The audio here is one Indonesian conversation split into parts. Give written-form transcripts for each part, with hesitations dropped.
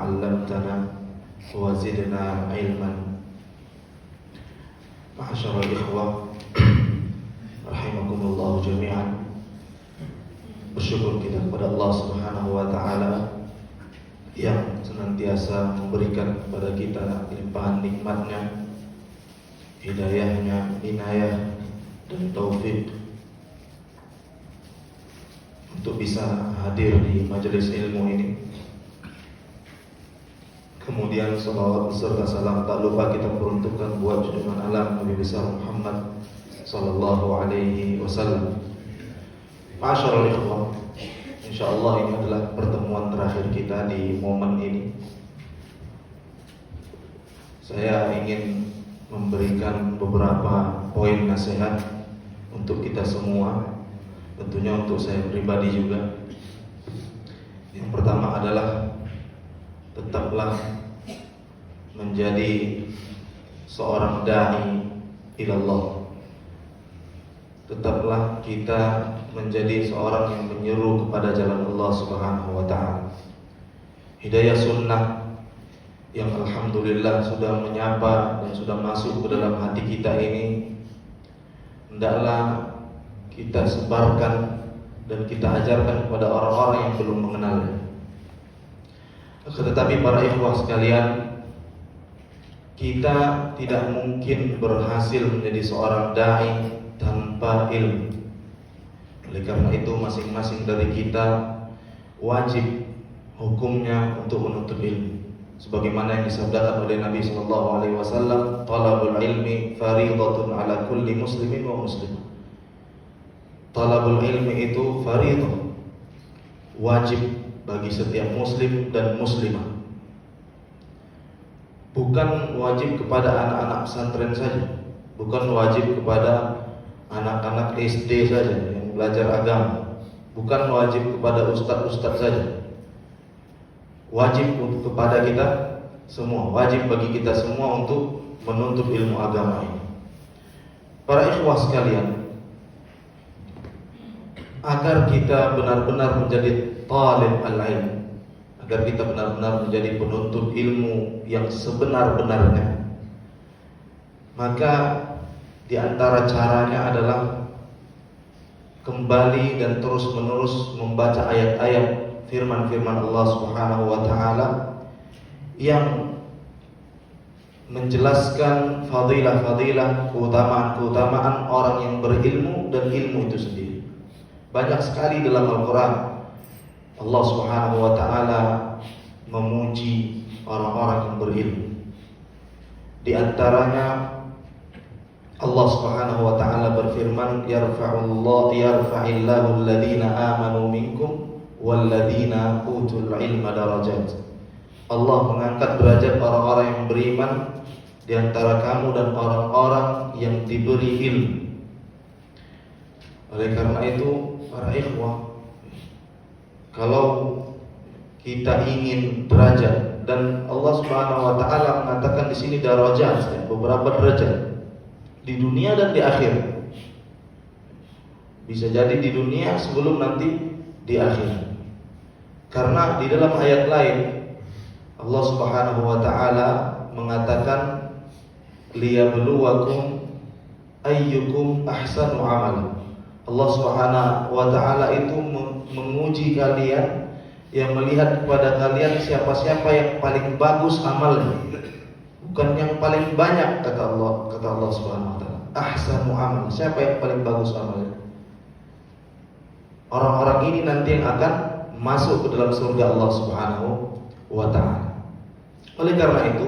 علمتنا وزدنا علما. Ma'asyiral ikhwah rahimakumullah jami'an. Bersyukur kita kepada Allah Subhanahu wa taala yang senantiasa memberikan kepada kita limpahan nikmatnya, hidayahnya, inayah dan taufik untuk bisa hadir di majelis ilmu ini. Kemudian salawat beserta salam tak lupa kita peruntukkan buat junjungan alam Nabi besar Muhammad sallallahu alaihi wasallam. Ma'asyiral ikhwah, insyaallah ini adalah pertemuan terakhir kita di momen ini. Saya ingin memberikan beberapa poin nasihat untuk kita semua, tentunya untuk saya pribadi juga. Yang pertama adalah tetaplah menjadi seorang da'i ilallah. Tetaplah kita menjadi seorang yang menyeru kepada jalan Allah Subhanahu wa ta'ala. Hidayah sunnah yang alhamdulillah sudah menyapa dan sudah masuk ke dalam hati kita ini, hendaklah kita sebarkan dan kita ajarkan kepada orang-orang yang belum mengenalnya. Tetapi para ikhwah sekalian, kita tidak mungkin berhasil menjadi seorang da'i tanpa ilmu. Oleh karena itu masing-masing dari kita wajib hukumnya untuk menuntut ilmu. Sebagaimana yang disabdakan oleh Nabi sallallahu alaihi wasallam, talabul ilmi fariidatun ala kulli muslimin wa muslimah. Talabul ilmi itu fariidah, wajib bagi setiap muslim dan muslimah. Bukan wajib kepada anak-anak pesantren saja, bukan wajib kepada anak-anak SD saja yang belajar agama, bukan wajib kepada ustadz-ustadz saja. Wajib untuk kepada kita semua, wajib bagi kita semua untuk menuntut ilmu agama ini. Para ikhwah sekalian, agar kita benar-benar menjadi talib al-ilm, agar kita benar-benar menjadi penuntut ilmu yang sebenar-benarnya, maka di antara caranya adalah kembali dan terus-menerus membaca ayat-ayat firman-firman Allah Subhanahu wa taala yang menjelaskan fadilah-fadilah, keutamaan-keutamaan orang yang berilmu dan ilmu itu sendiri. Banyak sekali dalam Al-Qur'an Allah Subhanahu wa ta'ala memuji orang-orang yang berilmu. Di antaranya Allah Subhanahu wa ta'ala berfirman, yarfa'illahu alladhina amanu minkum walladhina utul ilma darajat. Allah mengangkat derajat orang-orang yang beriman di antara kamu dan orang-orang yang diberi ilmu. Oleh karena itu, para ikhwah, kalau kita ingin derajat, dan Allah Subhanahu wa taala mengatakan di sini darajat, beberapa derajat di dunia dan di akhirat. Bisa jadi di dunia sebelum nanti di akhirat. Karena di dalam ayat lain Allah Subhanahu wa taala mengatakan liyabluwakum ayyukum ahsanu amala. Allah Subhanahu wa taala itu menguji kalian, yang melihat kepada kalian siapa-siapa yang paling bagus amalnya, bukan yang paling banyak, kata Allah Subhanahu wa taala. Ahsanu amal, siapa yang paling bagus amalnya? Orang-orang ini nanti yang akan masuk ke dalam surga Allah Subhanahu wa taala. Oleh karena itu,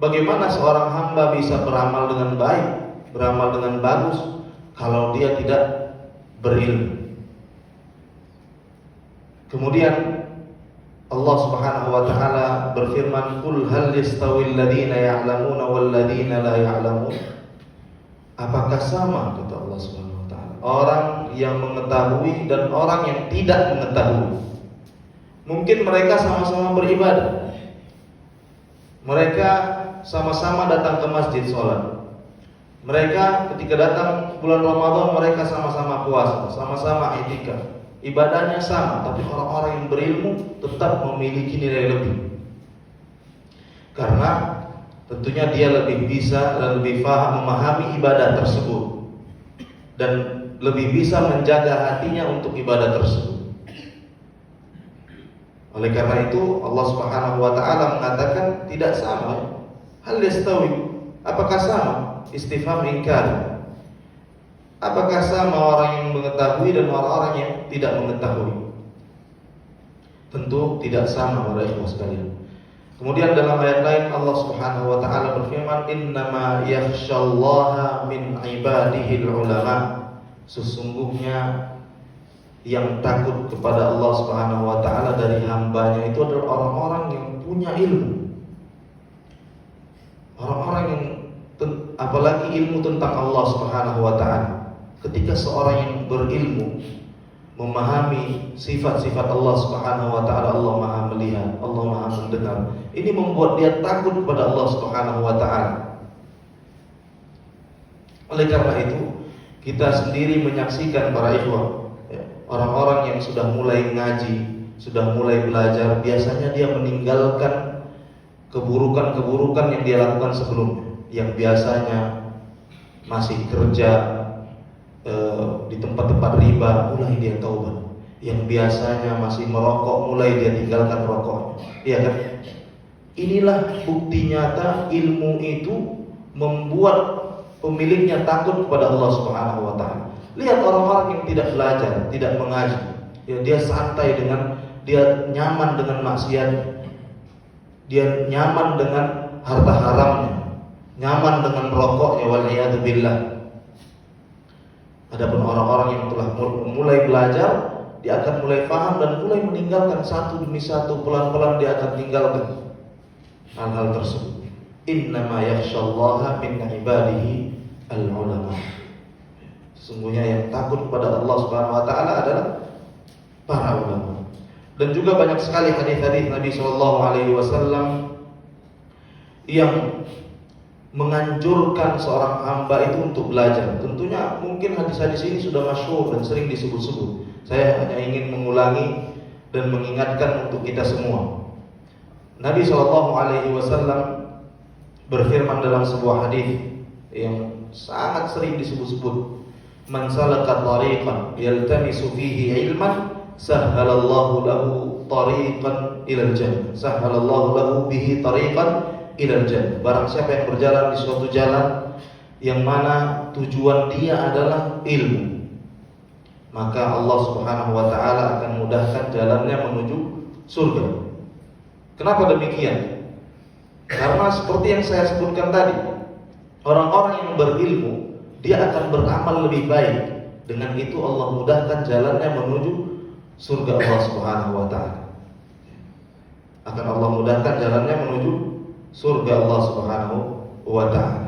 bagaimana seorang hamba bisa beramal dengan baik, beramal dengan bagus kalau dia tidak berilmu? Kemudian Allah Subhanahu wa taala berfirman, "Qul hal yastawil ladzina ya'lamuna wal ladzina la ya'lamun?" Apakah sama, kata Allah Subhanahu wa taala, orang yang mengetahui dan orang yang tidak mengetahui? Mungkin mereka sama-sama beribadah, mereka sama-sama datang ke masjid sholat, mereka ketika datang bulan Ramadan mereka sama-sama puasa, sama-sama i'tikaf, ibadahnya sama, tapi orang-orang yang berilmu tetap memiliki nilai lebih. Karena tentunya dia lebih bisa dan lebih paham memahami ibadah tersebut dan lebih bisa menjaga hatinya untuk ibadah tersebut. Oleh karena itu Allah Subhanahu wa taala mengatakan tidak sama. Hal yastawi, apakah sama? Istifham inkar. Apakah sama orang yang mengetahui dan orang-orang yang tidak mengetahui? Tentu tidak sama para ikhwah sekalian. Kemudian dalam ayat lain Allah Subhanahu wa taala berfirman, "Innama yakhsyallaha min ibadihil ulama." Sesungguhnya yang takut kepada Allah Subhanahu wa taala dari hambanya itu adalah orang-orang yang punya ilmu. Orang-orang yang apalagi ilmu tentang Allah Subhanahu wa taala. Ketika seorang yang berilmu memahami sifat-sifat Allah Subhanahu wa taala, Allah Maha melihat, Allah Maha mendengar. Ini membuat dia takut kepada Allah Subhanahu wa taala. Oleh karena itu, kita sendiri menyaksikan para ikhwah, orang-orang yang sudah mulai ngaji, sudah mulai belajar, biasanya dia meninggalkan keburukan-keburukan yang dia lakukan sebelumnya. Yang biasanya masih kerja di tempat-tempat riba, mulai dia taubat. Yang biasanya masih merokok, mulai dia tinggalkan rokoknya. Iya kan? Inilah bukti nyata ilmu itu membuat pemiliknya takut kepada Allah Subhanahu wa taala. Lihat orang-orang yang tidak belajar, tidak mengaji, ya, dia santai dengan, dia nyaman dengan maksiat, dia nyaman dengan harta haramnya, nyaman dengan rokoknya, wal'iyadu billah. Adapun orang-orang yang telah mulai belajar, dia akan mulai paham dan mulai meninggalkan satu demi satu, pelan-pelan dia akan tinggalkan hal-hal tersebut. Innama yakhsyallaha min ibadihi al-ulama. Sesungguhnya yang takut kepada Allah Subhanahu wa taala adalah para ulama. Dan juga banyak sekali hadis-hadis Nabi sallallahu alaihi wasallam yang menganjurkan seorang hamba itu untuk belajar. Tentunya mungkin hadis-hadis ini sudah masyhur dan sering disebut-sebut. Saya hanya ingin mengulangi dan mengingatkan untuk kita semua. Nabi SAW berfirman dalam sebuah hadis yang sangat sering disebut-sebut, "Man salaka tariqan yaltamisu fihi ilman, sahhalallahu lahu tariqan ilal jannah. Sahhalallahu lahu bihi tariqan ilal jannah." Barang siapa yang berjalan di suatu jalan yang mana tujuan dia adalah ilmu, maka Allah Subhanahu wa taala akan mudahkan jalannya menuju surga. Kenapa demikian? Karena seperti yang saya sebutkan tadi, orang-orang yang berilmu dia akan beramal lebih baik. Dengan itu Allah mudahkan jalannya menuju surga Allah Subhanahu wa taala. Akan Allah mudahkan jalannya menuju surga Allah Subhanahu wa taala.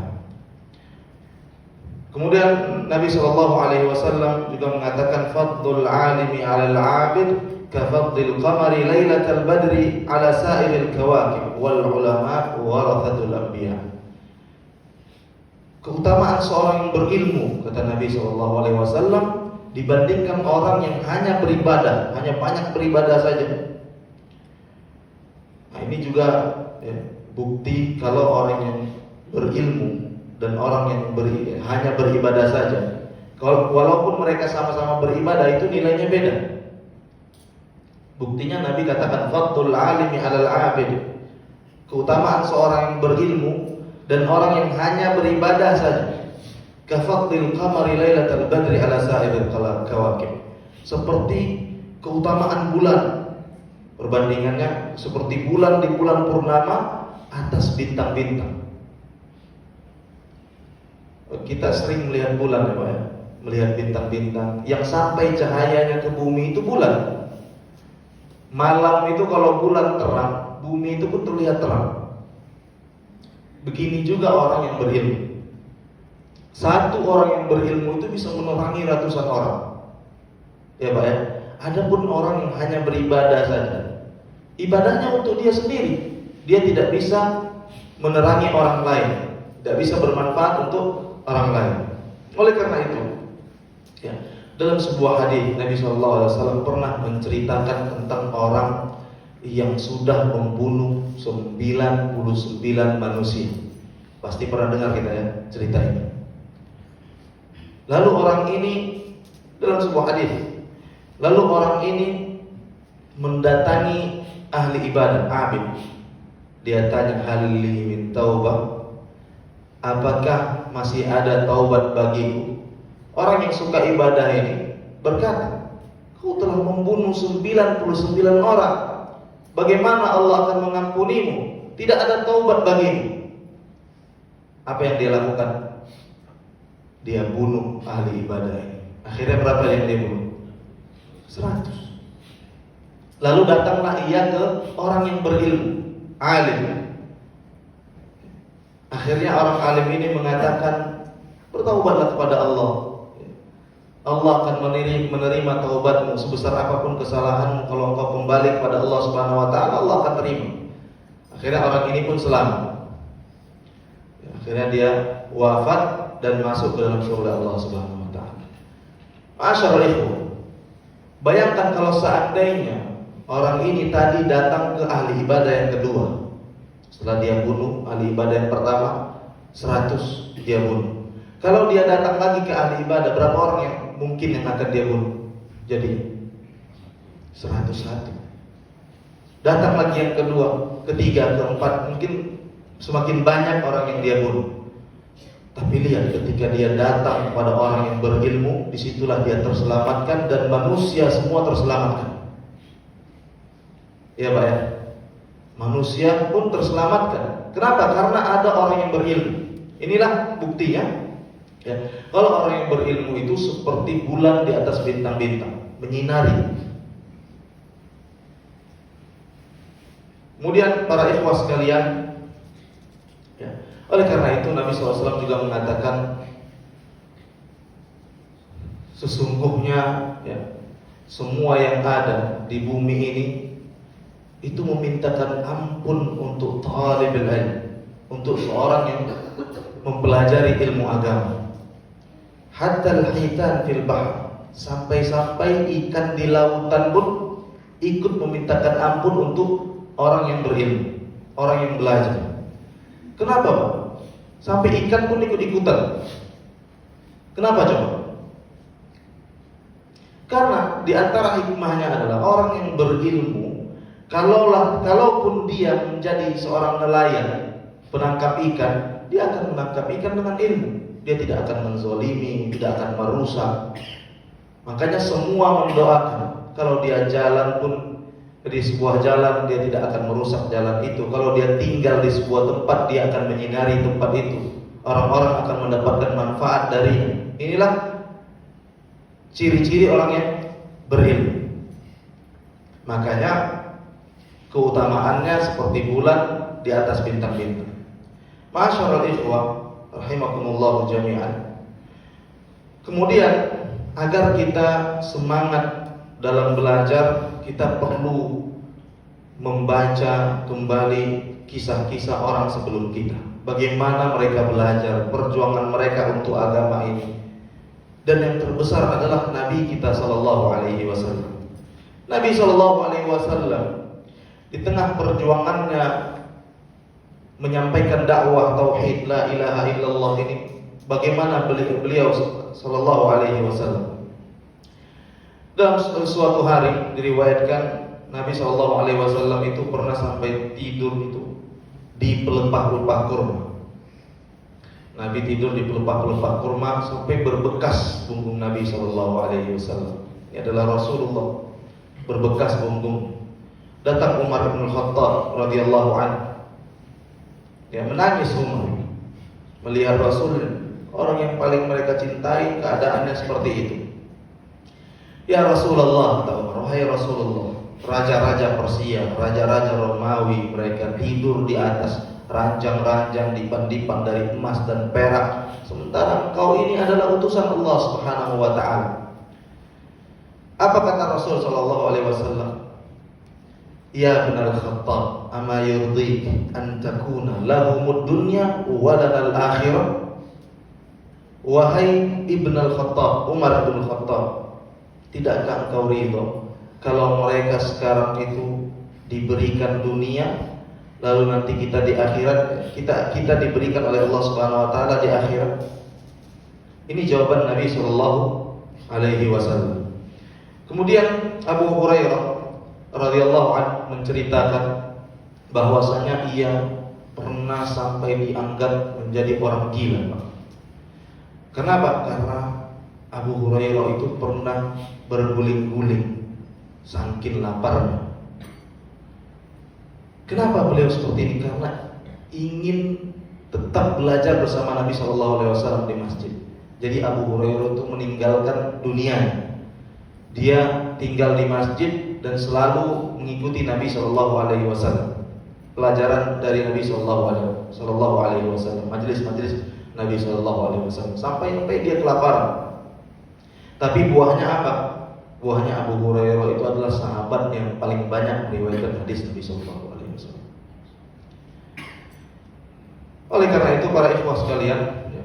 Kemudian Nabi sallallahu alaihi wasallam juga mengatakan, "Fadlul 'alimi 'alal 'abid ka fadlil qamari lailatal badri 'ala sa'iril kawakib wal 'ulama warathatul anbiya." Keutamaan seorang yang berilmu, kata Nabi sallallahu alaihi wasallam, dibandingkan orang yang hanya beribadah, hanya banyak beribadah saja. Nah, ini juga bukti kalau orang yang berilmu dan orang yang hanya beribadah saja, walaupun mereka sama-sama beribadah, itu nilainya beda. Buktinya Nabi katakan, "Fadlul 'alimi 'alal 'abid." Keutamaan seorang yang berilmu dan orang yang hanya beribadah saja. Ka fadlil qamari lailatal badri 'ala sa'iril kawakib. Seperti keutamaan bulan, perbandingannya seperti bulan di bulan purnama atas bintang-bintang. Kita sering melihat bulan ya Pak ya, melihat bintang-bintang yang sampai cahayanya ke bumi itu bulan. Malam itu kalau bulan terang, bumi itu pun terlihat terang. Begini juga orang yang berilmu. Satu orang yang berilmu itu bisa menerangi ratusan orang. Ya Pak ya. Adapun orang yang hanya beribadah saja, ibadahnya untuk dia sendiri. Dia tidak bisa menerangi orang lain, tidak bisa bermanfaat untuk orang lain. Oleh karena itu, ya, dalam sebuah hadis Nabi SAW pernah menceritakan tentang orang yang sudah membunuh 99 manusia. Pasti pernah dengar kita ya cerita ini. Lalu orang ini dalam sebuah hadis, lalu orang ini mendatangi ahli ibadah, abid. Dia tanya, hal li min taubah? Apakah masih ada taubat bagiku? Orang yang suka ibadah ini berkata, kau telah membunuh 99 orang. Bagaimana Allah akan mengampunimu? Tidak ada taubat bagimu. Apa yang dia lakukan? Dia bunuh ahli ibadah ini. Akhirnya berapa yang dia bunuh? 100. Lalu datanglah ia ke orang yang berilmu, alim. Akhirnya orang alim ini mengatakan, bertaubatlah kepada Allah. Allah akan menerima taubatmu sebesar apapun kesalahanmu. Kalau engkau kembali kepada Allah Subhanahu wa taala, Allah akan terima. Akhirnya orang ini pun selamat. Akhirnya dia wafat dan masuk ke dalam surga Allah Subhanahu wa taala. Masyaallah ikhwan. Bayangkan kalau seandainya orang ini tadi datang ke ahli ibadah yang kedua. Setelah dia bunuh ahli ibadah yang pertama, 100 dia bunuh. Kalau dia datang lagi ke ahli ibadah, berapa orang yang mungkin yang akan dia bunuh? Jadi 101. Datang lagi yang kedua, ketiga, keempat, mungkin semakin banyak orang yang dia bunuh. Tapi lihat, ketika dia datang kepada orang yang berilmu, disitulah dia terselamatkan dan manusia semua terselamatkan. Ya Pak ya, manusia pun terselamatkan. Kenapa? Karena ada orang yang berilmu. Inilah buktinya. Ya, kalau orang yang berilmu itu seperti bulan di atas bintang-bintang, menyinari. Kemudian para ikhwah sekalian, ya, oleh karena itu Nabi SAW juga mengatakan, sesungguhnya ya, semua yang ada di bumi ini itu memintakan ampun untuk talibul ilm, untuk seorang yang mempelajari ilmu agama. Hatta al-hitan fil bahr, sampai-sampai ikan di lautan pun ikut memintakan ampun untuk orang yang berilmu, orang yang belajar. Kenapa Pak? Sampai ikan pun ikut-ikutan. Kenapa coba? Karena di antara hikmahnya adalah orang yang berilmu, kalaupun dia menjadi seorang nelayan, penangkap ikan, dia akan menangkap ikan dengan ilmu. Dia tidak akan menzolimi, tidak akan merusak. Makanya semua mendoakan, kalau dia jalan pun di sebuah jalan, dia tidak akan merusak jalan itu. Kalau dia tinggal di sebuah tempat, dia akan menyinari tempat itu. Orang-orang akan mendapatkan manfaat darinya. Inilah ciri-ciri orang yang berilmu. Makanya keutamaannya seperti bulan di atas bintang-bintang. Masyaallah ikhwah rahimakumullah jami'an. Kemudian agar kita semangat dalam belajar, kita perlu membaca kembali kisah-kisah orang sebelum kita. Bagaimana mereka belajar, perjuangan mereka untuk agama ini. Dan yang terbesar adalah Nabi kita sallallahu alaihi wasallam. Nabi sallallahu alaihi wasallam di tengah perjuangannya menyampaikan dakwah tauhid la ilaha illallah ini, bagaimana beliau sallallahu alaihi wasallam. Dalam suatu hari diriwayatkan Nabi sallallahu alaihi wasallam itu pernah sampai tidur itu di pelepah-pelepah kurma. Nabi tidur di pelepah-pelepah kurma sampai berbekas punggung Nabi sallallahu alaihi wasallam. Ini adalah Rasulullah, berbekas punggung. Datang Umar bin Khattab radhiyallahu anhu. Dia menangis Umar melihat Rasul, orang yang paling mereka cintai, keadaannya seperti itu. Ya Rasulullah, kata Umar, wahai Rasulullah, raja-raja Persia, raja-raja Romawi, mereka tidur di atas ranjang-ranjang dipan-dipan dari emas dan perak, sementara engkau ini adalah utusan Allah Subhanahu wa taala. Apa kata Rasul sallallahu alaihi wasallam? Ya Ibn al-Khattab, ama yurdik an takuna lahumud dunya wa lanal akhirah. Wahai Ibn al-Khattab, Umar bin Khattab, tidakkah engkau ridho kalau mereka sekarang itu diberikan dunia, lalu nanti kita di akhirat kita diberikan oleh Allah Subhanahu wa taala di akhirat? Ini jawaban Nabi sallallahu alaihi wasallam. Kemudian Abu Hurairah radhiyallahu anhu menceritakan bahwasanya ia pernah sampai dianggap menjadi orang gila. Kenapa? Karena Abu Hurairah itu pernah berguling-guling saking laparnya. Kenapa beliau seperti ini? Karena ingin tetap belajar bersama Nabi SAW di masjid. Jadi Abu Hurairah itu meninggalkan dunianya. Dia tinggal di masjid dan selalu mengikuti Nabi SAW. Pelajaran dari Nabi SAW, majelis-majelis Nabi SAW, sampai dia kelaparan. Tapi buahnya apa? Buahnya Abu Hurairah itu adalah sahabat yang paling banyak meriwayatkan hadis Nabi SAW. Oleh karena itu para ikhwah sekalian,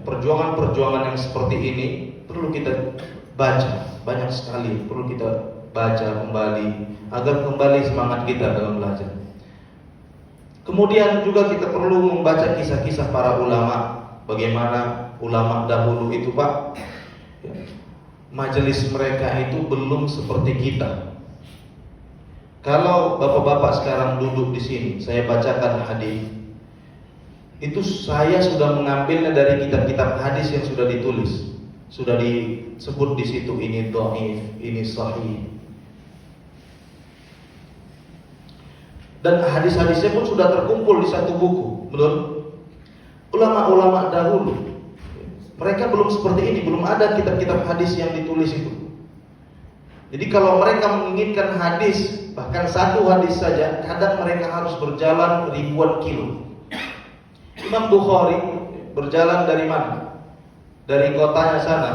perjuangan-perjuangan yang seperti ini perlu kita baca, banyak sekali perlu kita baca kembali agar kembali semangat kita dalam belajar. Kemudian juga kita perlu membaca kisah-kisah para ulama. Bagaimana ulama dahulu itu, Pak, majelis mereka itu belum seperti kita. Kalau bapak-bapak sekarang duduk di sini, saya bacakan hadis, itu saya sudah mengambilnya dari kitab-kitab hadis yang sudah ditulis, sudah disebut di situ ini dhaif, ini sahih. Dan hadis-hadisnya pun sudah terkumpul di satu buku, betul? Ulama-ulama dahulu, mereka belum seperti ini, belum ada kitab-kitab hadis yang ditulis itu. Jadi kalau mereka menginginkan hadis, bahkan satu hadis saja, kadang mereka harus berjalan ribuan kilo. Imam Bukhari berjalan dari mana? Dari kotanya sana,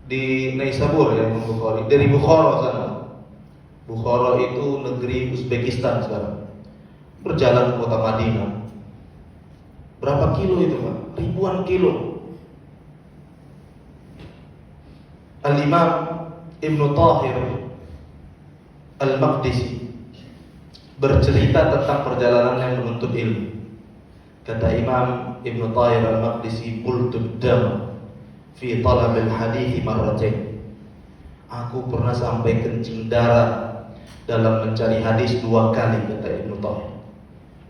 di Naisabur ya, Imam Bukhari. Dari Bukhara sana. Bukhara itu negeri Uzbekistan sekarang. Berjalan ke kota Madinah. Berapa kilo itu, Pak? Ribuan kilo. Al-Imam Ibnu Thahir Al-Maqdisi bercerita tentang perjalanannya menuntut ilmu. Kata Imam Ibnu Thahir Al-Maqdisi, "Qultu dam fi talab al-hadits marratain." Aku pernah sampai kencing darah dalam mencari hadis 2 kali, kata Ibnu Thahir.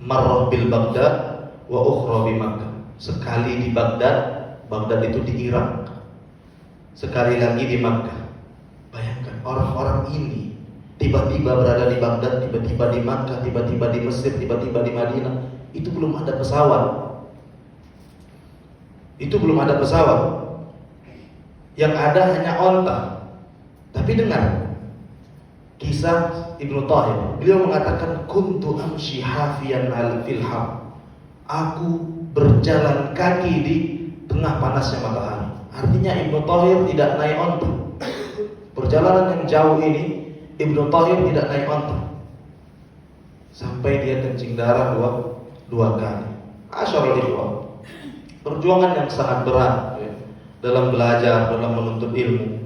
Marrah bil Baghdad wa ukhra bi Makkah. Sekali di Baghdad, Baghdad itu di Irak. Sekali lagi di Makkah. Bayangkan orang-orang ini tiba-tiba berada di Baghdad, tiba-tiba di Makkah, tiba-tiba di Mesir, tiba-tiba di Madinah. Itu belum ada pesawat. Itu belum ada pesawat. Yang ada hanya onta. Tapi dengar kisah Ibnu Thahir. Beliau mengatakan, kuntu amshi hafiyan fil ham. Aku berjalan kaki di tengah panasnya matahari. Artinya Ibnu Thahir tidak naik onta. Perjalanan yang jauh ini Ibnu Thahir tidak naik onta. Sampai dia kencing darah dua kali. Asyarul ikhwah, perjuangan yang sangat berat ya, dalam belajar, dalam menuntut ilmu.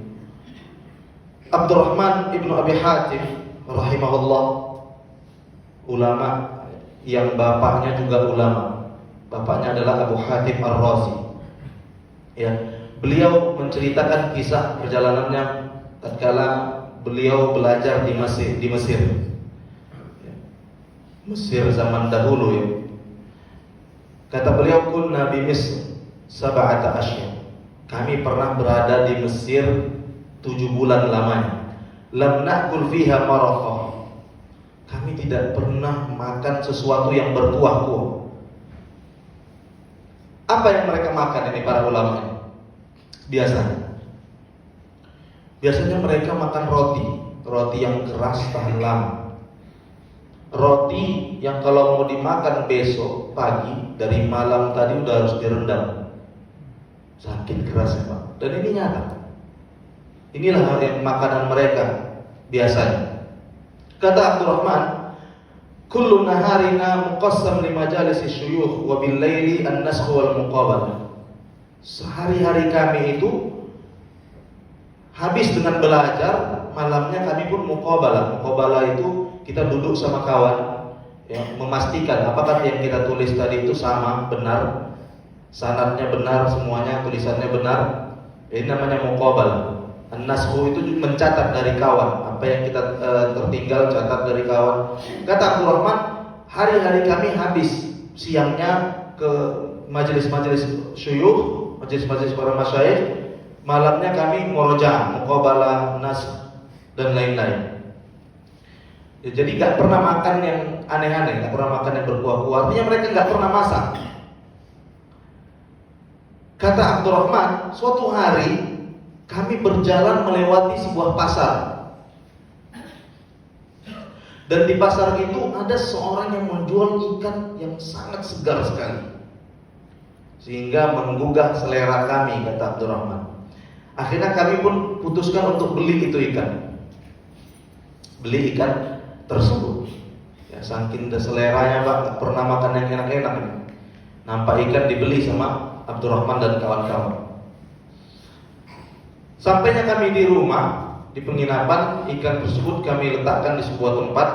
Abdurrahman Ibnu Abi Hatim rahimahullah, ulama yang bapaknya juga ulama. Bapaknya adalah Abu Hatim Ar-Razi. Ya, beliau menceritakan kisah perjalanannya tatkala beliau belajar di Mesir. Mesir zaman dahulu ya. Kata beliau, kunna bi Misr sab'ata asyhur. Kami pernah berada di Mesir 7 bulan lamanya. Lam na'kul fiha maraqah. Kami tidak pernah makan sesuatu yang berkuah-kuah. Apa yang mereka makan ini para ulama? Biasanya mereka makan roti yang keras tahan lama. Roti yang kalau mau dimakan besok pagi, dari malam tadi udah harus direndam. Saking kerasnya, Pak. Dan ini nyata. Inilah yang makanan mereka biasanya. Kata Abdurrahman, kullu naharina muqassam li majalisi syuyukh wa bil laili an-nasakh wal muqabalah. Sehari-hari kami itu habis dengan belajar, malamnya kami pun muqabalah. Muqabalah itu kita duduk sama kawan, ya, memastikan apakah yang kita tulis tadi itu sama, benar, sanadnya benar, semuanya tulisannya benar. Ini namanya muqabalah. An-nasxu itu mencatat dari kawan, apa yang kita tertinggal catat dari kawan. Kata Abdurrahman, hari-hari kami habis siangnya ke majelis-majelis syuyukh, majelis-majelis para masyayikh, malamnya kami murojaah, muqabalah, nasx dan lain-lain. Ya, jadi nggak pernah makan yang aneh-aneh, nggak pernah makan yang berkuah-kuah. Artinya mereka nggak pernah masak. Kata Abdurrahman, suatu hari kami berjalan melewati sebuah pasar, dan di pasar itu ada seorang yang menjual ikan yang sangat segar sekali, sehingga menggugah selera kami, kata Abdurrahman. Akhirnya kami pun putuskan untuk beli itu ikan, beli ikan tersebut. Ya, saking seleranya Pak, gak pernah makan yang enak-enak. Nampak ikan dibeli sama Abdurrahman dan kawan-kawan. Sampainya kami di rumah, di penginapan, ikan tersebut kami letakkan di sebuah tempat,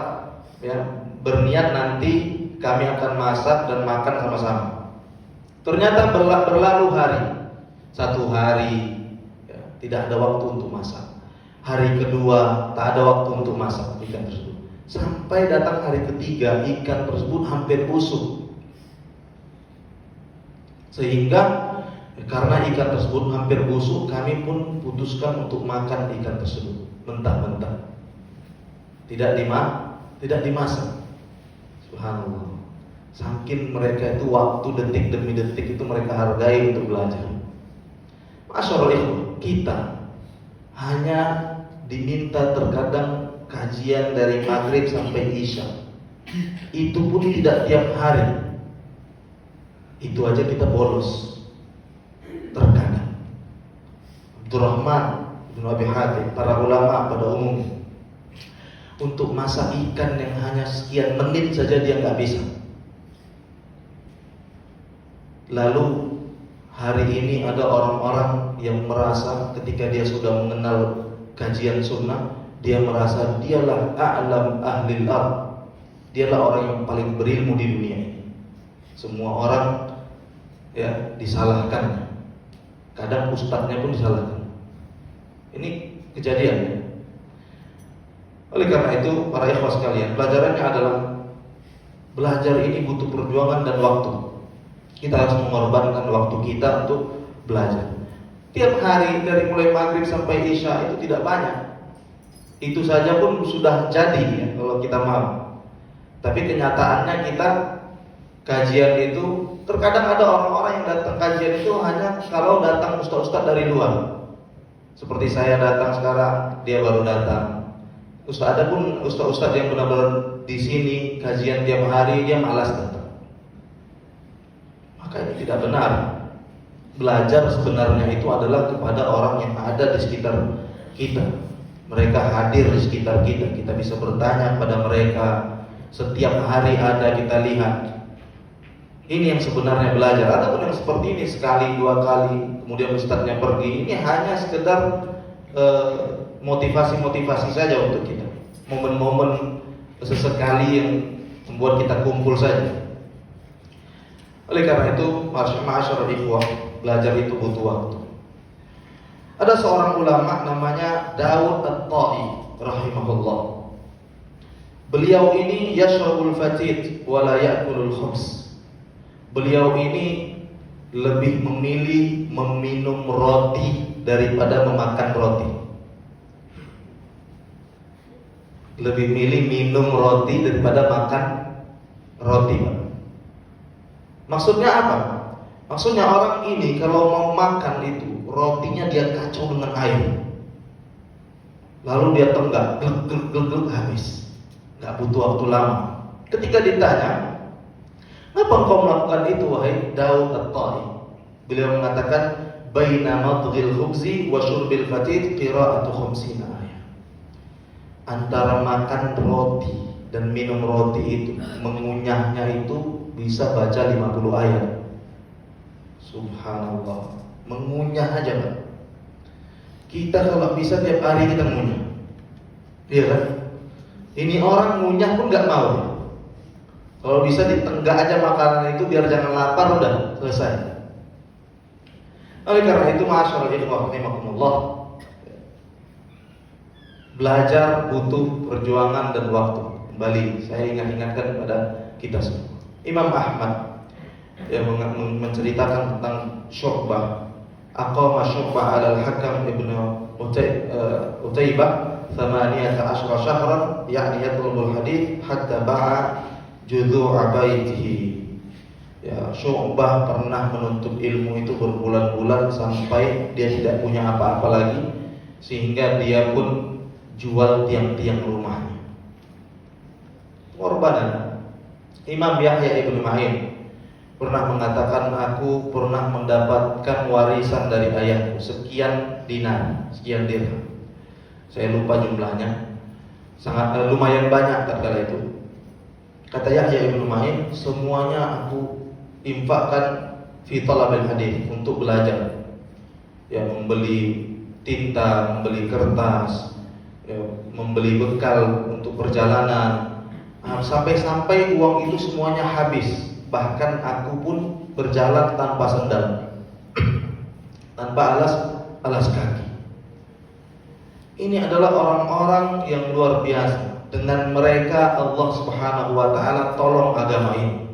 ya, berniat nanti kami akan masak dan makan sama-sama. Ternyata berlalu hari, satu hari, ya, tidak ada waktu untuk masak. Hari kedua tak ada waktu untuk masak ikan tersebut. Sampai datang hari ketiga, ikan tersebut hampir busuk. Sehingga karena ikan tersebut hampir busuk, kami pun putuskan untuk makan ikan tersebut mentah-mentah. Tidak dimasak. Subhanallah. Saking mereka itu waktu detik demi detik itu mereka hargai untuk belajar. Masyaallah, kita hanya diminta terkadang kajian dari maghrib sampai isya. Itu pun tidak tiap hari. Itu aja kita bolos. Terkadang Abdurrahman bin Abi Hatim, para ulama pada umumnya, untuk masak ikan yang hanya sekian menit saja dia nggak bisa. Lalu hari ini ada orang-orang yang merasa ketika dia sudah mengenal kajian sunnah, dia merasa dialah a'lam ahlil ard, dialah orang yang paling berilmu di dunia ini. Semua orang, ya, disalahkan. Kadang ustadznya pun disalahkan. Ini kejadian, ya. Oleh karena itu, para ikhwah sekalian, pelajarannya adalah belajar ini butuh perjuangan dan waktu. Kita harus mengorbankan waktu kita untuk belajar. Tiap hari dari mulai maghrib sampai isya itu tidak banyak. Itu saja pun sudah jadi, ya, kalau kita mau. Tapi kenyataannya kita kajian itu terkadang ada orang-orang yang datang kajian itu hanya kalau datang ustaz-ustaz dari luar. Seperti saya datang sekarang, dia baru datang. Ada pun ustaz-ustaz yang benar-benar di sini kajian tiap hari, dia malas datang. Maka ini tidak benar. Belajar sebenarnya itu adalah kepada orang yang ada di sekitar kita. Mereka hadir di sekitar kita. Kita bisa bertanya kepada mereka. Setiap hari ada, kita lihat. Ini yang sebenarnya belajar. Ataupun yang seperti ini sekali, dua kali, kemudian ustadznya pergi. Ini hanya sekedar motivasi-motivasi saja untuk kita. Momen-momen sesekali yang membuat kita kumpul saja. Oleh karena itu, ma'asyarul ikhwah, belajar itu butuh waktu. Ada seorang ulama namanya Daud At-Ta'i rahimahullah. Beliau ini yashrabul fatid wa la ya'kulul khubz. Beliau ini lebih memilih meminum roti daripada memakan roti. Lebih milih minum roti daripada makan roti. Maksudnya apa? Maksudnya orang ini kalau mau makan itu rotinya dia kacau dengan air. Lalu dia tenggak, glek habis. Gak butuh waktu lama. Ketika ditanya, "Kenapa engkau melakukan itu wahai Daud At-Ta'i?" Beliau mengatakan, "Baina madghil khubzi wa syurbil fatid qira'atu 50 ayat." Antara makan roti dan minum roti itu, mengunyahnya itu bisa baca 50 ayat. Subhanallah. Mengunyah aja, Pak. Kita kalau bisa tiap hari kita mengunyah. Iya kan? Ini orang ngunyah pun gak mau. Kalau bisa ditenggak aja makanan itu biar jangan lapar, udah selesai. Oleh karena itu, ma'asyiral ikhwah rahimakumullah, belajar butuh perjuangan dan waktu. Kembali saya ingatkan kepada kita semua. Imam Ahmad yang menceritakan tentang Syu'bah, aqama Syu'bah 'ala al-Hakam ibnu Utaibah 18 syahran, yakni yatlubul hadits hatta ba'a judhu'a baitihi. Ya, Syu'bah pernah menuntut ilmu itu berbulan-bulan sampai dia tidak punya apa-apa lagi, sehingga dia pun jual tiang-tiang rumahnya. Pengorbanan. Imam Yahya ibnu Ma'in pernah mengatakan, aku pernah mendapatkan warisan dari ayahku sekian dinar, sekian dirham. Saya lupa jumlahnya, sangat lumayan banyak tatkala itu. Kata Yahya ibnu Ma'in, semuanya aku infakkan fi talabil hadis, untuk belajar. Ya, membeli tinta, membeli kertas, ya, membeli bekal untuk perjalanan. Sampai-sampai uang itu semuanya habis. Bahkan aku pun berjalan tanpa sendal, tanpa alas kaki. Ini adalah orang-orang yang luar biasa. Dengan mereka Allah Subhanahu wa taala tolong agama ini.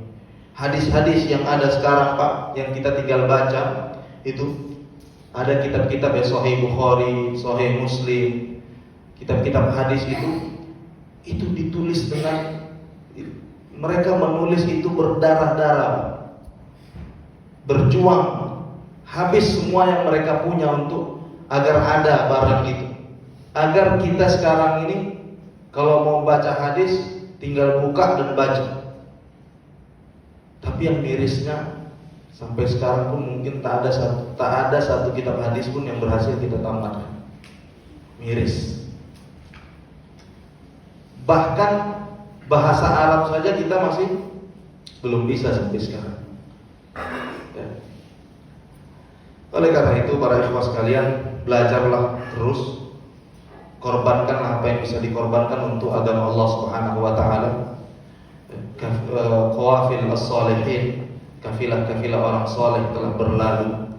Hadis-hadis yang ada sekarang, Pak, yang kita tinggal baca, itu ada kitab-kitab ya, Sahih Bukhari, Sahih Muslim, kitab-kitab hadis itu ditulis dengan, mereka menulis itu berdarah-darah, berjuang, habis semua yang mereka punya untuk agar ada barang itu, agar kita sekarang ini kalau mau baca hadis tinggal buka dan baca. Tapi yang mirisnya, sampai sekarang pun mungkin tak ada satu kitab hadis pun yang berhasil kita tamatkan. Miris. Bahkan bahasa Arab saja kita masih belum bisa sampai sekarang. Ya. Oleh karena itu, para ikhwah sekalian, belajarlah terus, korbankan apa yang bisa dikorbankan untuk agama Allah Subhanahu wa taala. Qawafil as-salihin, kafilah-kafilah orang saleh telah berlalu,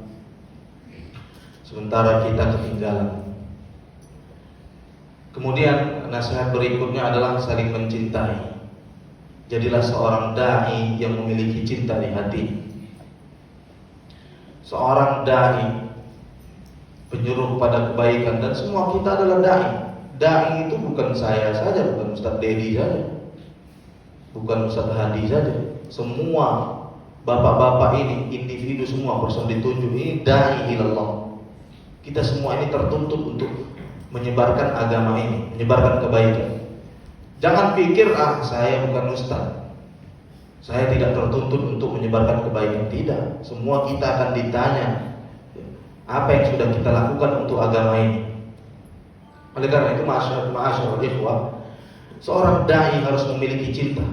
sementara kita ketinggalan. Kemudian nasihat berikutnya adalah saling mencintai. Jadilah seorang dai yang memiliki cinta di hati. Seorang dai, penyuruh pada kebaikan, dan semua kita adalah dai. Dai itu bukan saya saja, bukan Ustaz Dedi saja, bukan Ustaz Hadi saja. Semua bapak-bapak ini, individu semua, person ditunjuk ini dai ilallah. Kita semua ini tertuntut untuk menyebarkan agama ini, menyebarkan kebaikan. Jangan pikir, saya bukan ustaz, saya tidak tertuntut untuk menyebarkan kebaikan. Tidak, semua kita akan ditanya apa yang sudah kita lakukan untuk agama ini. Oleh karena itu, ma'asyiral ikhwah, seorang dai harus memiliki cinta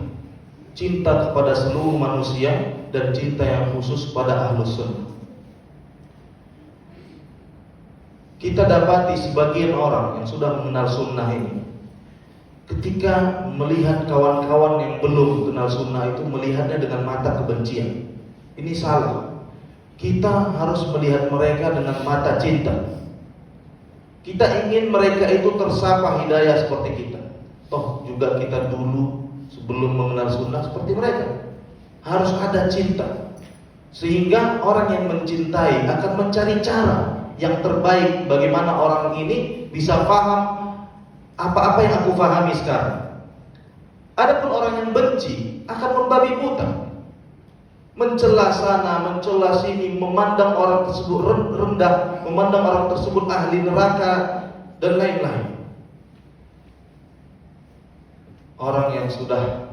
kepada seluruh manusia, dan cinta yang khusus pada ahlus sunnah. Kita dapati sebagian orang yang sudah mengenal sunnah ini, ketika melihat kawan-kawan yang belum kenal sunnah itu, melihatnya dengan mata kebencian. Ini salah. Kita harus melihat mereka dengan mata cinta. Kita ingin mereka itu tersapa hidayah seperti kita. Toh juga kita dulu sebelum mengenal sunnah seperti mereka. Harus ada cinta, sehingga orang yang mencintai akan mencari cara yang terbaik bagaimana orang ini bisa paham apa-apa yang aku pahami sekarang. Adapun orang yang benci akan membabi buta, mencela sana, mencela sini, memandang orang tersebut rendah, memandang orang tersebut ahli neraka, dan lain-lain. Orang yang sudah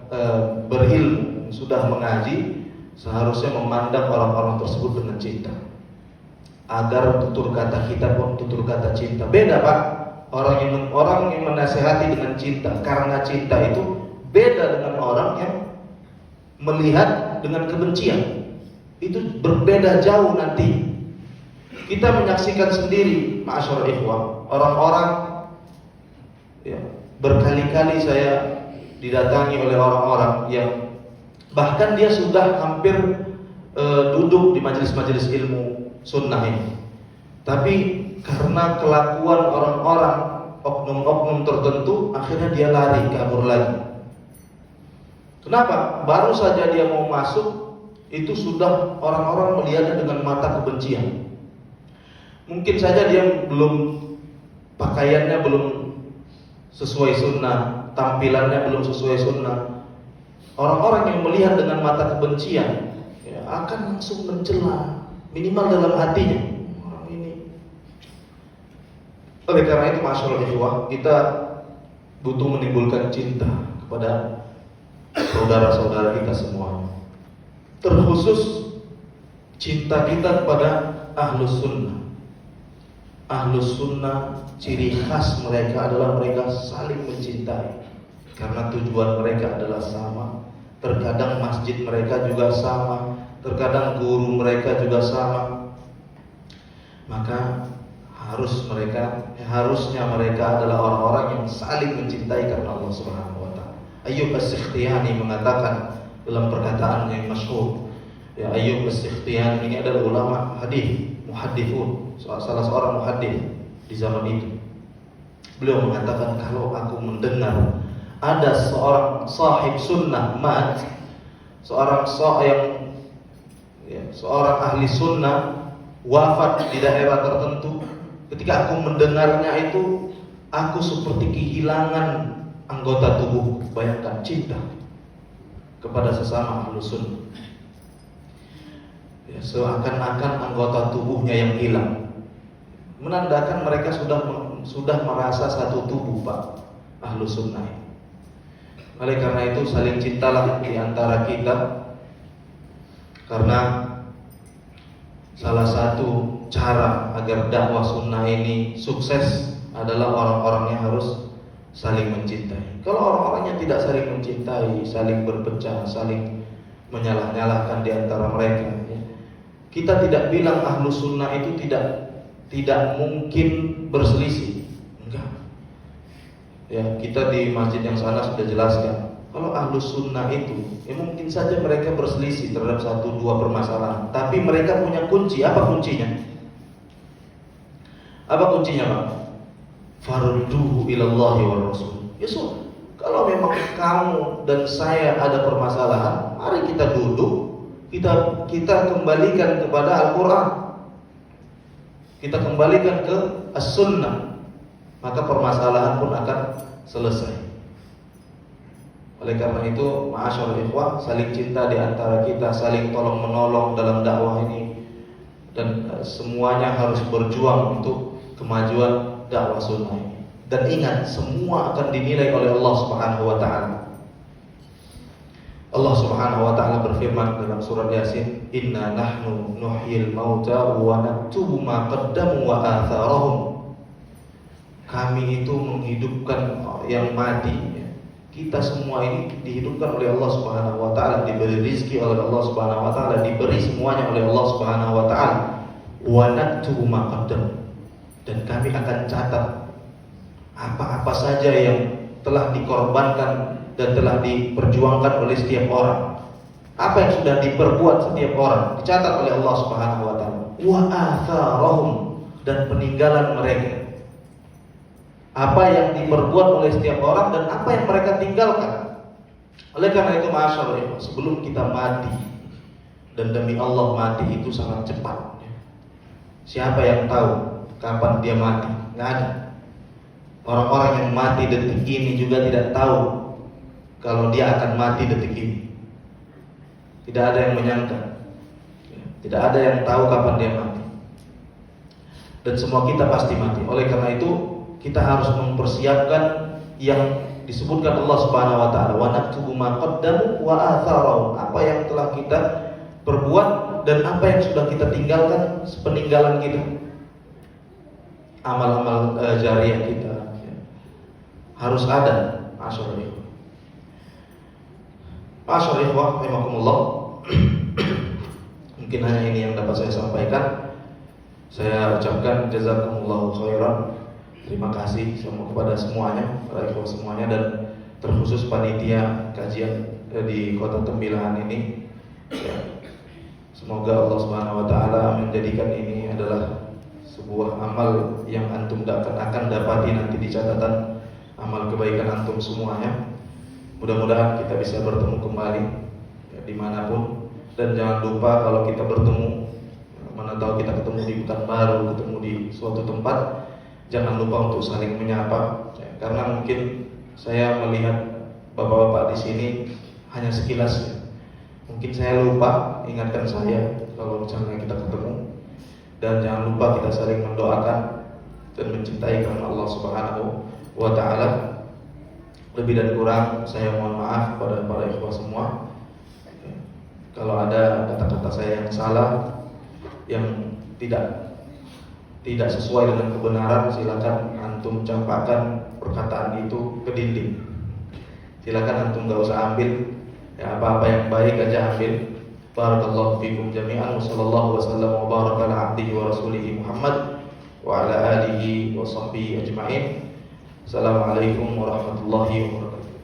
berilmu, sudah mengaji, seharusnya memandang orang-orang tersebut dengan cinta, agar tutur kata kita pun tutur kata cinta. Beda, Pak, orang yang menasihati dengan cinta karena cinta itu beda dengan orang yang melihat dengan kebencian. Itu berbeda jauh nanti. Kita menyaksikan sendiri, ma'asyiral ikhwah, orang-orang ya, berkali-kali saya didatangi oleh orang-orang yang Bahkan dia sudah hampir duduk di majelis-majelis ilmu sunnah ini. Tapi karena kelakuan orang-orang, oknum-oknum tertentu, akhirnya dia lari, kabur lagi. Kenapa? Baru saja dia mau masuk, itu sudah orang-orang melihatnya dengan mata kebencian. Mungkin saja dia belum, pakaiannya belum sesuai sunnah, tampilannya belum sesuai sunnah. Orang-orang yang melihat dengan mata kebencian ya, akan langsung mencela, minimal dalam hatinya, orang ini. Oleh karena itu, masyaallah ikhwah, kita butuh menimbulkan cinta kepada saudara-saudara kita semuanya. Terkhusus cinta kita kepada ahlus sunnah. Ahlus sunnah, ciri khas mereka adalah mereka saling mencintai, karena tujuan mereka adalah sama. Terkadang masjid mereka juga sama, terkadang guru mereka juga sama. Maka harusnya mereka adalah orang-orang yang saling mencintai karena Allah Subhanahu wa taala. Ayyub As-Sikhtiyani mengatakan dalam perkataan yang masyhur, ya, Ayyub As-Sikhtiyani ini adalah ulama hadis, muhaddithun, salah seorang muhaddits di zaman itu. Beliau mengatakan, kalau aku mendengar ada seorang sahib sunnah mat, seorang ahli sunnah wafat di daerah tertentu, ketika aku mendengarnya itu, aku seperti kehilangan anggota tubuh. Bayangkan cinta kepada sesama ahli sunnah, ya, seakan-akan anggota tubuhnya yang hilang, menandakan mereka sudah merasa satu tubuh, Pak, ahlu sunnah. Oleh karena itu, saling cintalah di antara kita, karena salah satu cara agar dakwah sunnah ini sukses adalah orang-orangnya harus saling mencintai. Kalau orang-orangnya tidak saling mencintai, saling berpecah, saling menyalah-nyalahkan di antara mereka, ya, kita tidak bilang ahlu sunnah itu tidak mungkin berselisih. Enggak. Ya, kita di masjid yang sana sudah jelaskan, kalau ahlu sunnah itu, ya mungkin saja mereka berselisih terhadap satu dua permasalahan, tapi mereka punya kunci. Apa kuncinya? Apa kuncinya, Pak? Farudduhu ilallahi wa rasul. Ya sudah, kalau memang kamu dan saya ada permasalahan, mari kita duduk, kita kembalikan kepada Al-Quran, kita kembalikan ke As-Sunnah, maka permasalahan pun akan selesai. Oleh karena itu, ma'asyarul ikhwah, saling cinta di antara kita, saling tolong menolong dalam dakwah ini, dan semuanya harus berjuang untuk kemajuan dakwah sunnah ini. Dan ingat, semua akan dinilai oleh Allah Subhanahu wa taala. Allah Subhanahu wa taala berfirman dalam surat Yasin, "Inna nahnu nuhyil mauta wa naktubu ma qaddamu wa atharahum." Kami itu menghidupkan yang mati. Kita semua ini dihidupkan oleh Allah Subhanahu wa taala, diberi rezeki oleh Allah Subhanahu wa taala, diberi semuanya oleh Allah Subhanahu wa taala. Wa naktubu ma qaddamu. Dan kami akan catat apa-apa saja yang telah dikorbankan dan telah diperjuangkan oleh setiap orang. Apa yang sudah diperbuat setiap orang dicatat oleh Allah Subhanahu wa taala. Wa atharahum, dan peninggalan mereka. Apa yang diperbuat oleh setiap orang dan apa yang mereka tinggalkan. Oleh karena itu, masyaallah, sebelum kita mati, dan demi Allah mati itu sangat cepat. Siapa yang tahu kapan dia mati? Nggak ada. Orang-orang yang mati detik ini juga tidak tahu kalau dia akan mati detik ini. Tidak ada yang menyangka. Tidak ada yang tahu kapan dia mati. Dan semua kita pasti mati. Oleh karena itu, kita harus mempersiapkan yang disebutkan Allah Subhanahu wa taala, wa naktubu ma qaddamu wa atharahum. Apa yang telah kita perbuat dan apa yang sudah kita tinggalkan sepeninggalan kita. Amal-amal jariah kita harus ada. Masyaallah. Masyaallah, rahimakumullah. Mungkin hanya ini yang dapat saya sampaikan. Saya ucapkan jazakumullahu khairan. Terima kasih kepada semuanya, para ikhwah semuanya, dan terkhusus panitia kajian di kota Tembilahan ini. Ya. Semoga Allah Subhanahu wa taala menjadikan ini adalah sebuah amal yang antum akan dapati nanti di catatan amal kebaikan antum semuanya. Mudah-mudahan kita bisa bertemu kembali ya, dimanapun. Dan jangan lupa kalau kita bertemu, mana tahu kita ketemu di Pekanbaru, ketemu di suatu tempat, jangan lupa untuk saling menyapa ya, karena mungkin saya melihat bapak-bapak di sini hanya sekilas ya. Mungkin saya lupa, ingatkan saya kalau misalnya kita ketemu. Dan jangan lupa kita saling mendoakan dan mencintai karena Allah Subhanahu wa taala. Lebih dan kurang saya mohon maaf kepada para ikhwah semua. Kalau ada kata-kata saya yang salah, yang tidak sesuai dengan kebenaran, silakan antum campakkan perkataan itu ke dinding. Silakan antum gak usah ambil ya, apa-apa yang baik aja ambil. Barakallahu fikum jami'an wa sallallahu wa sallam wa baraka ala abdihi wa rasulihi Muhammad wa ala alihi wa sahbihi ajma'in. Assalamualaikum warahmatullahi wabarakatuh.